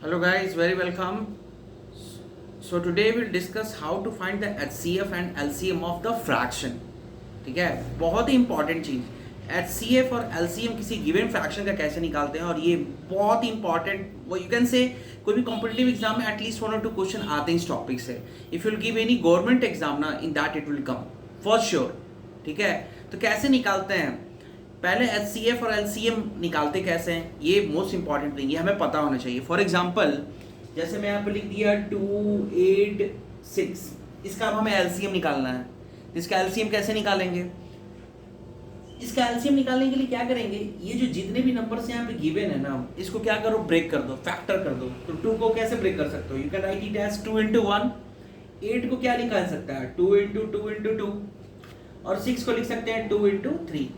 Hello guys, very welcome. So today we'll discuss how to find the HCF and LCM of the fraction. ठीक है, बहुत ही important चीज़ HCF और LCM किसी given fraction का कैसे निकालते हैं, और ये बहुत ही इंपॉर्टेंट, वो यू कैन से कोई भी कॉम्पिटिटिव एग्जाम में एटलीस्ट 1 और 2 क्वेश्चन आते हैं इस टॉपिक से. If you will give any government exam ना, in that it will come for sure. ठीक है, तो कैसे निकालते हैं, पहले HCF और LCM निकालते कैसे हैं, ये मोस्ट इंपॉर्टेंट थिंग, ये हमें पता होना चाहिए. फॉर एग्जांपल जैसे मैं यहाँ पे लिख दिया 286, इसका अब हमें LCM निकालना है. इसका LCM कैसे निकालेंगे, इसका LCM निकालने के लिए क्या करेंगे, ये जो जितने भी नंबर्स यहाँ पे गिवन है ना, इसको क्या करो, ब्रेक कर दो, फैक्टर कर दो. तो 2 को कैसे ब्रेक कर सकते हो, you can write it as 2 into 1. 8 को क्या निकाल सकता है, 2 into 2 into 2, और 6 को लिख सकते हैं 2 into 3.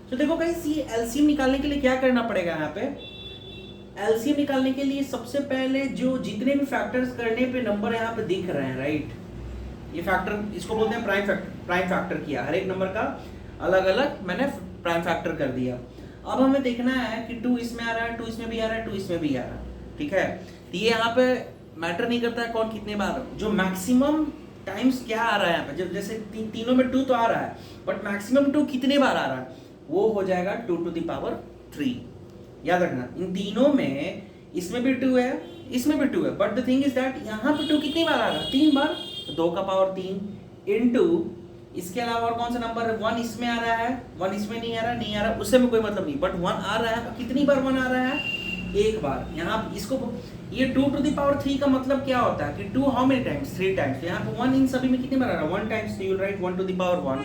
तो देखो गाइस, ये LCM निकालने के लिए क्या करना पड़ेगा, यहाँ पे LCM निकालने के लिए सबसे पहले जो जितने भी फैक्टर्स करने पे नंबर यहाँ पे दिख रहे हैं, राइट, ये फैक्टर, इसको बोलते हैं प्राइम फैक्टर किया, हर एक नंबर का अलग अलग मैंने प्राइम फैक्टर कर दिया. अब हमें देखना है कि 2 इसमें आ रहा है, 2 इसमें भी आ रहा है, 2 इसमें भी आ रहा है. ठीक है, तो ये यहाँ पे मैटर नहीं करता है कौन कितने बार, जो मैक्सिमम टाइम्स क्या आ रहा है यहाँ पे, जब जैसे तीनों में 2 तो आ रहा है, बट मैक्सिमम 2 कितने बार आ रहा है, वो हो जाएगा 2 to the power 3. याद रखना, इन तीनों में, इसमें भी 2 है, इसमें भी 2 है, but the thing is that यहाँ पे 2 कितनी बार आ रहा है, 3 बार. 2 का पावर 3 इनटू, इसके अलावा और कौन सा नंबर है, 1 इसमें आ रहा है, 1 इसमें नहीं आ रहा, उससे में कोई मतलब नहीं, बट 1 आ रहा है. कितनी बार 1 आ रहा है, एक बार. यहाँ इसको, ये 2 to the power 3 का मतलब क्या होता है कि 2 हाउ मेनी टाइम्स, 3 टाइम्स. यहाँ पे 1 इन सभी में कितनी बार आ रहा है, 1 times. You will write 1 to the power 1.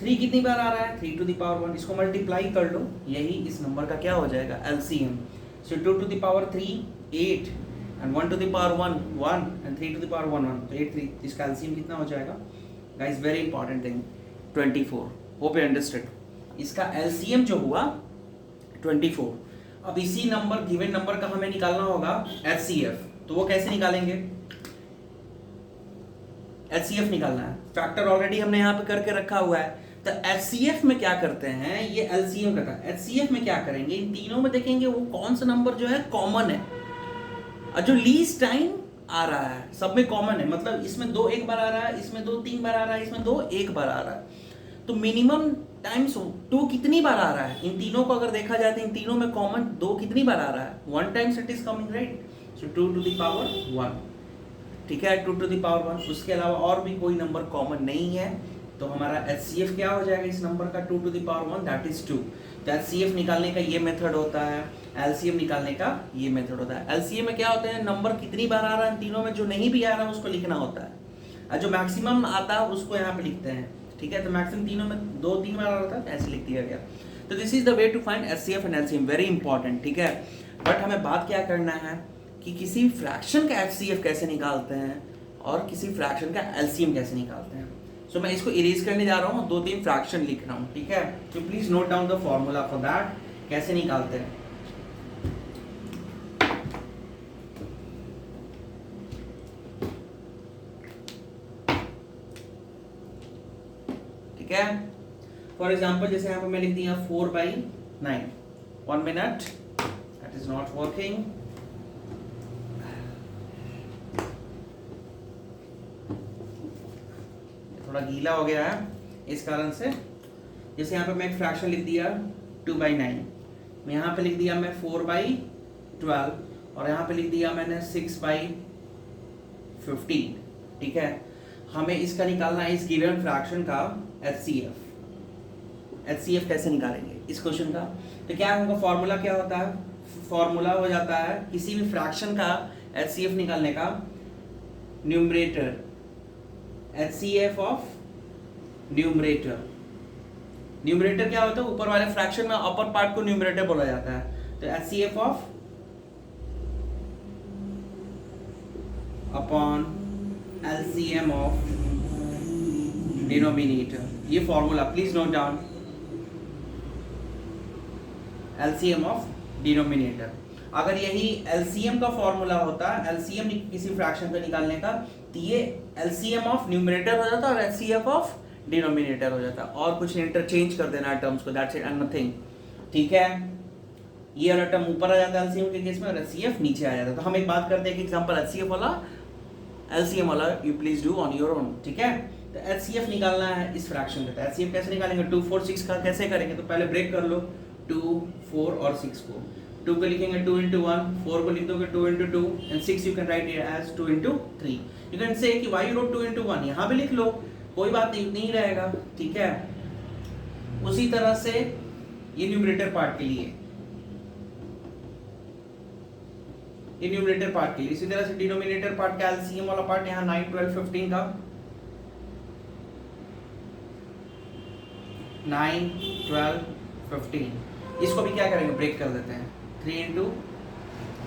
3 कितनी बार आ रहा है, 3 to the power 1. इसको मल्टीप्लाई कर लो, यही इस नंबर का क्या हो जाएगा, LCM. So 2 to the power 3 8, and 1 to the power 1 1, and 3 to the power 1 1, तो 8 3. इसका LCM कितना हो जाएगा guys, very important thing, 24. Hope you understood. इसका LCM जो हुआ 24. अब इसी नंबर, गिवन नंबर का हमें निकालना होगा HCF. तो वो कैसे निकालेंगे, HCF निकालना है, फैक्टर ऑलरेडी हमने यहाँ पे करके रखा हुआ है. तो HCF में क्या करते हैं, ये LCM का था, HCF में क्या करेंगे, इन तीनों में देखेंगे वो कौन सा नंबर जो है कॉमन है, और जो लीस्ट टाइम आ रहा है, सब में कॉमन है. मतलब इसमें 2 एक बार आ रहा है, इसमें 2 3 बार आ रहा है, इसमें 2 एक बार आ रहा है. तो मिनिमम टाइम्स 2 कितनी बार आ रहा है, इन तीनों को अगर देखा जाए तो इन तीनों में कॉमन 2 कितनी बार आ रहा है, 1 times it is coming, right. So 2 to the power 1. ठीक है, 2 to the power 1. उसके अलावा और भी कोई नंबर कॉमन नहीं है, तो हमारा HCF क्या हो जाएगा इस नंबर का, 2 to the power 1, that is 2. तो HCF निकालने का ये मेथड होता है, LCM निकालने का ये मेथड होता है. LCM में क्या होता है, नंबर कितनी बार आ रहा है इन तीनों में, जो नहीं भी आ रहा है उसको लिखना होता है, और जो मैक्सिमम आता है उसको यहाँ पे लिखते हैं. ठीक है, तो मैक्सिमम तीनों में 2 3 बार आ रहा था, ऐसे लिख दिया गया. तो this is the way to find HCF and LCM, very important. ठीक है, बट हमें बात क्या करना है कि किसी फ्रैक्शन का HCF कैसे निकालते हैं और किसी फ्रैक्शन का LCM कैसे निकालते हैं. सो मैं इसको इरेज करने जा रहा हूँ, 2-3 फ्रैक्शन लिख रहा हूँ. ठीक है, तो please note down the formula for that, कैसे निकालते हैं. ठीक है, फॉर एग्जाम्पल जैसे यहाँ पर मैं लिख दिया 4/9. 1 minute, that is not working. थोड़ा गीला हो गया है इस कारण से. जैसे यहाँ पे मैं एक फ्रैक्शन लिख दिया 2/9, मैं यहाँ पे लिख दिया मैं 4/12, और यहाँ पे लिख दिया मैंने 6/15. ठीक है, हमें इसका निकालना है, इस गिवन फ्रैक्शन का HCF. HCF कैसे निकालेंगे इस क्वेश्चन का, तो क्या होगा, फॉर्मूला क्या होता है, फॉर्मूला हो जाता है किसी भी फ्रैक्शन का HCF निकालने का, numerator, HCF of numerator. Numerator क्या होता है, ऊपर वाले फ्रैक्शन में अपर पार्ट को न्यूमरेटर बोला जाता है. तो HCF of upon LCM of denominator, ये formula please note down, LCM of denominator. अगर यही LCM का फॉर्मूला होता, LCM किसी फ्रैक्शन का निकालने का, तो ये LCM ऑफ न्यूमरेटर हो जाता और HCF ऑफ डिनोमिनेटर हो जाता, और कुछ इंटरचेंज कर देना टर्म्स को, दैट्स इट एंड नथिंग. ठीक है, ये वाला टर्म ऊपर आ जाता है एलसीएम के केस में और एचसीएफ नीचे आ जाता है। तो हम एक बात करते हैं कि एग्जांपल एचसीएफ वाला एलसीएम वाला you please do on your own, ठीक है। तो एचसीएफ निकालना है इस फ्रैक्शन का। तो एचसीएफ कैसे निकालेंगे, 2 4 6 का कैसे करेंगे, तो पहले ब्रेक कर लो 2 4 और 6 को। 2 को लिखेंगे 2 into 1, 4 को लिख दोगे 2 into 2 and 6 you can write it as 2 into 3। You can say कि why you wrote 2 into 1, यहाँ भी लिख लो, कोई बात नहीं, उतना ही रहेगा, ठीक है। उसी तरह से ये न्यूमरेटर पार्ट के लिए, ये न्यूमरेटर पार्ट के लिए, इसी तरह से डिनोमिनेटर पार्ट का एलसीएम वाला पार्ट यहाँ 9 12 15 का 9 12 15, इसको भी क्या करेंगे, ब्रेक कर देते हैं। 3 into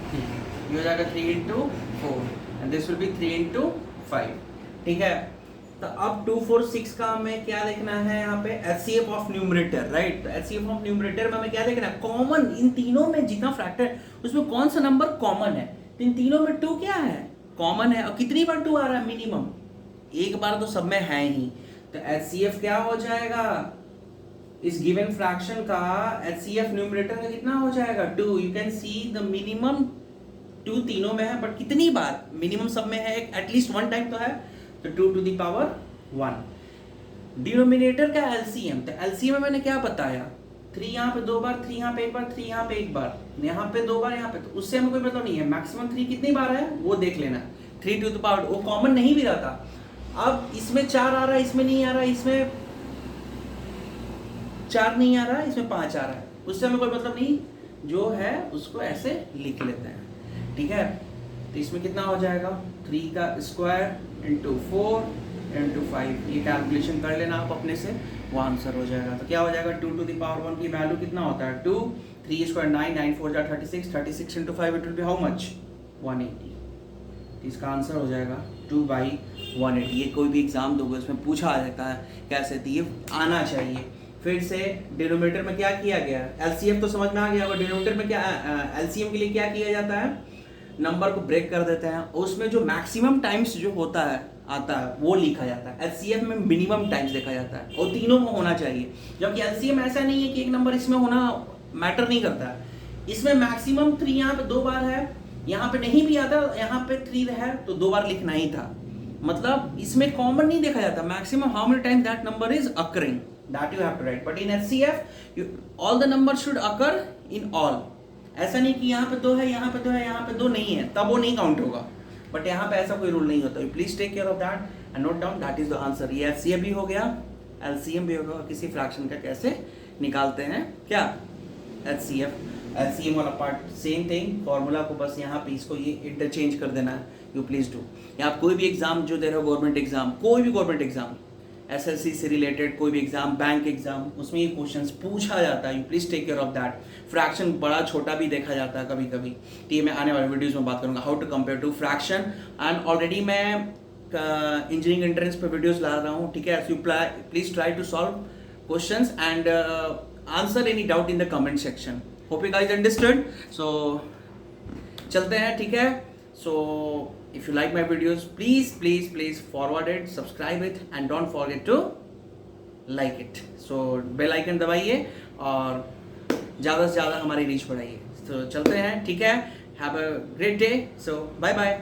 3, ये हो जाएगा 3 into 4 and this will be 3 into 5, ठीक है। तो अब 2 4 6 का हमें क्या देखना है यहाँ पे, एचसीएफ ऑफ न्यूमरेटर, राइट। तो एचसीएफ ऑफ न्यूमरेटर में हमें क्या देखना है, कॉमन, इन तीनों में जितना फैक्टर उसमें कौन सा नंबर कॉमन है। तो इन तीनों में 2 क्या है, कॉमन है। और कितनी बार 2 आ रहा है, मिनिमम एक बार तो सब में है ही। तो एचसीएफ क्या हो जाएगा, इस गिवन फ्रैक्शन का एचसीएफ न्यूमरेटर का कितना हो जाएगा, 2। You can see the minimum 2 तीनों में है, बट कितनी बार, मिनिमम सब में है, एटलीस्ट 1 टाइम तो है, तो 2 to the power 1। डिनोमिनेटर का एलसीएम, तो एलसीएम में मैंने क्या बताया, 3 यहाँ पे 2 बार, 3 यहाँ पे 1 बार, 3 यहाँ पे 1 बार, यहाँ पे 2 बार, यहाँ पे, तो उससे हमें कोई मतलब नहीं है। मैक्सिमम 3 कितनी बार है वो देख लेना, 3 to the power, वो कॉमन नहीं भी रहता। अब इसमें 4 आ रहा है, इसमें नहीं आ रहा है, इसमें 4 नहीं आ रहा है, इसमें 5 आ रहा है, उससे हमें कोई मतलब नहीं, जो है उसको ऐसे लिख लेते हैं, ठीक है। तो इसमें कितना हो जाएगा, 3 का स्क्वायर इंटू 4 इंटू 5, ये कैलकुलेशन कर लेना आप अपने से, वो आंसर हो जाएगा। तो क्या हो जाएगा, 2 to the power 1 की वैल्यू कितना होता है, 2, 3 स्क्वायर 9, 9 4 जा 36, 36 into 5 it will be how much, 180। तो इसका आंसर हो जाएगा 2/180। ये कोई भी एग्जाम दोगे उसमें पूछा आ जाता है कैसे, तो ये आना चाहिए। फिर से डिनोमिनेटर में क्या किया गया, एलसीएफ तो समझ में आ गया, और डिनोमिनेटर में क्या, एलसीएम के लिए क्या किया जाता है, नंबर को ब्रेक कर देते हैं, उसमें जो मैक्सिमम टाइम्स जो होता है आता है वो लिखा जाता है। एचसीएफ में मिनिमम टाइम्स देखा जाता है, और तीनों में होना चाहिए। जबकि एलसीएम ऐसा नहीं है कि एक नंबर इसमें होना मैटर नहीं करता है, इसमें मैक्सिमम 3 यहाँ पे 2 बार है, यहाँ पे नहीं भी आता, यहाँ पे 3 है तो 2 बार लिखना ही था। मतलब इसमें कॉमन नहीं देखा जाता, maximum how many times that number is occurring, that you have to write, but in HCF all the numbers should occur in all। ऐसा नहीं कि यहाँ पे 2 है, यहाँ पे 2 है, यहाँ पे 2 नहीं है, तब वो नहीं काउंट होगा, बट यहाँ पे ऐसा कोई रूल नहीं होता। Please take care of that and note down, that is the answer. ये HCF भी हो गया, LCM भी हो गया, किसी फ्रैक्शन का कैसे निकालते हैं क्या, HCF LCM वाला पार्ट सेम थिंग, फॉर्मूला को बस यहाँ पे इसको ये इंटरचेंज कर देना है। You please do. या आप कोई भी एग्जाम जो दे रहे हो, गवर्नमेंट एग्जाम, कोई भी गवर्नमेंट एग्जाम, एसएससी से रिलेटेड कोई भी एग्जाम, बैंक एग्जाम, उसमें ये क्वेश्चंस पूछा जाता है। You please take care of that. Fraction बड़ा छोटा भी देखा जाता है कभी कभी, तो ये मैं आने वाले वीडियोस में बात करूंगा, how to compare two fraction. And already मैं इंजीनियरिंग एंट्रेंस पे वीडियोस ला रहा हूँ, ठीक है। So please try to solve questions and answer any doubt in the comment section. Hope you guys understood. So चलते हैं, ठीक है। So if you like my videos, please forward it, subscribe it and don't forget to like it। So bell icon दबाइए और ज़्यादा से ज़्यादा हमारी रीच बढ़ाइए। तो चलते हैं, ठीक है। Have a great day। So bye bye।